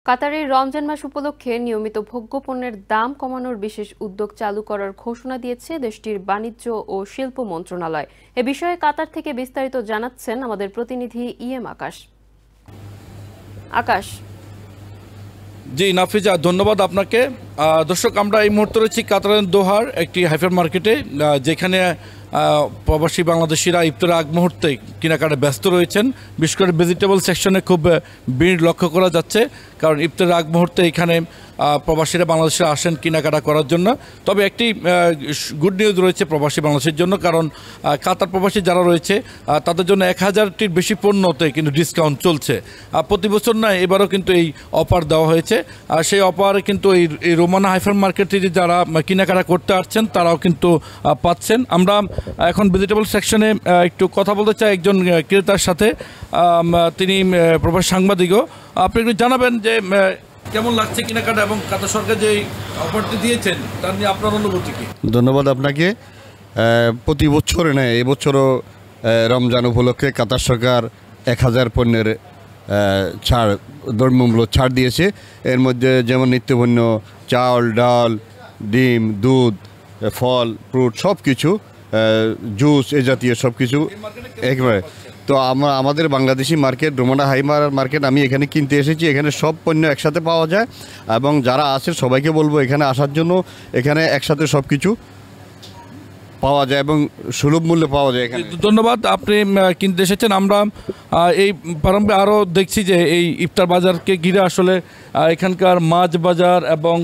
কাতারের রমজান মাস উপলক্ষে নিয়মিত ভোগ্যপণ্যের দাম কমানোর বিশেষ উদ্যোগ চালু করার ঘোষণা দিয়েছে দেশটির বাণিজ্য ও শিল্প মন্ত্রণালয়। এ বিষয়ে কাতার থেকে বিস্তারিত জানাচ্ছেন আমাদের প্রতিনিধি ইএম আকাশ। জি নাফিজা, ধন্যবাদ আপনাকে। দর্শক, আমরা এই মুহূর্তে রয়েছি কাতারের দোহার একটি হাইপার মার্কেটে, যেখানে প্রবাসী বাংলাদেশিরা ইফতারের আগ মুহূর্তে কেনাকাটায় ব্যস্ত রয়েছেন। বিশেষ করে ভেজিটেবল সেকশনে খুব ভিড় লক্ষ্য করা যাচ্ছে, কারণ ইফতারের আগ মুহূর্তে এখানে প্রবাসীরা বাংলাদেশে আসেন কেনাকাটা করার জন্য। তবে একটি গুড নিউজ রয়েছে প্রবাসী বাংলাদেশের জন্য, কারণ কাতার প্রবাসী যারা রয়েছে তাদের জন্য 1000-টির বেশি পণ্যতে কিন্তু ডিসকাউন্ট চলছে। প্রতি বছর নয়, এবারও কিন্তু এই অফার দেওয়া হয়েছে। আর সেই অফার কিন্তু এই রোমানা হাইপার মার্কেটে যারা কেনাকাটা করতে আসছেন তারাও কিন্তু পাচ্ছেন। আমরা এখন ভেজিটেবল সেকশনে একটু কথা বলতে চাই একজন ক্রেতার সাথে। তিনি প্রবাসী সাংবাদিকও। আপনি একটু জানাবেন যে কেমন লাগছে কেনাকাটা এবং কাতার সরকার যে অফারটি দিয়েছেন তার নিয়ে আপনার অনুভূতি কি? ধন্যবাদ আপনাকে। প্রতি বছরে নেয় এবছরও রমজান উপলক্ষে কাতার সরকার 1000 পণ্যের ছাড়, দ্রব্যমূল্য ছাড় দিয়েছে। এর মধ্যে যেমন নিত্যপণ্য, চাল, ডাল, ডিম, দুধ, ফল, ফ্রুট, সব কিছু, জুস, এ জাতীয় সব কিছু একবারে। তো আমাদের Bangladeshi market, Romana hyper market, আমি এখানে কিনতে এসেছি। এখানে সব পণ্য একসাথে পাওয়া যায় এবং যারা আছে সবাইকে বলবো এখানে আসার জন্য। এখানে একসাথে সব কিছু পাওয়া যায় এবং সুলভ মূল্যে পাওয়া যায় এখানে। ধন্যবাদ, আপনি কিনতে এসেছেন। আমরা এই প্রারম্ভে আরও দেখছি যে এই ইফতার বাজারকে ঘিরে আসলে এখানকার মাছ বাজার এবং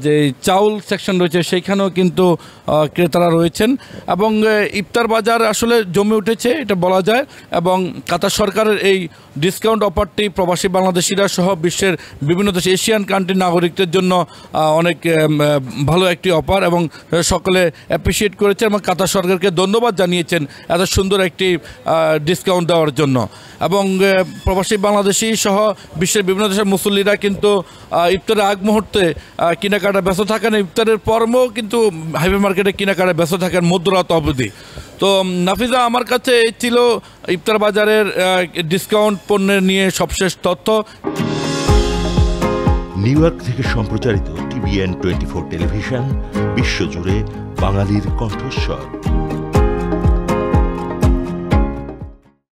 যে চাউল সেকশন রয়েছে সেইখানেও কিন্তু ক্রেতারা রয়েছেন এবং ইফতার বাজার আসলে জমে উঠেছে এটা বলা যায়। এবং কাতার সরকারের এই ডিসকাউন্ট অফারটি প্রবাসী বাংলাদেশিরা সহ বিশ্বের বিভিন্ন দেশে এশিয়ান কান্ট্রির নাগরিকদের জন্য অনেক ভালো একটি অফার এবং সকলে অ্যাপ্রিসিয়েট করেছেন এবং কাতার সরকারকে ধন্যবাদ জানিয়েছেন এত সুন্দর একটি ডিসকাউন্ট দেওয়ার জন্য। এবং প্রবাসী বাংলাদেশি সহ বিশ্বের বিভিন্ন দেশের মুসল্লিরা কিন্তু ইফতারের আগ মুহূর্তে কেনাকাটা ব্যস্ত থাকেন, ইফতারের পরও কিন্তু হাইপার মার্কেটে কেনাকাটা ব্যস্ত থাকেন মধ্যরাত অবধি। তো নাফিজা, আমার কাছে এই ছিল ইফতার বাজারের ডিসকাউন্ট পণ্যের নিয়ে সবশেষ তথ্য। নিউ ইয়র্ক থেকে সম্প্রচারিত TVN 24 টেলিভিশন বিশ্বজুড়ে বাঙালির কণ্ঠস্বর।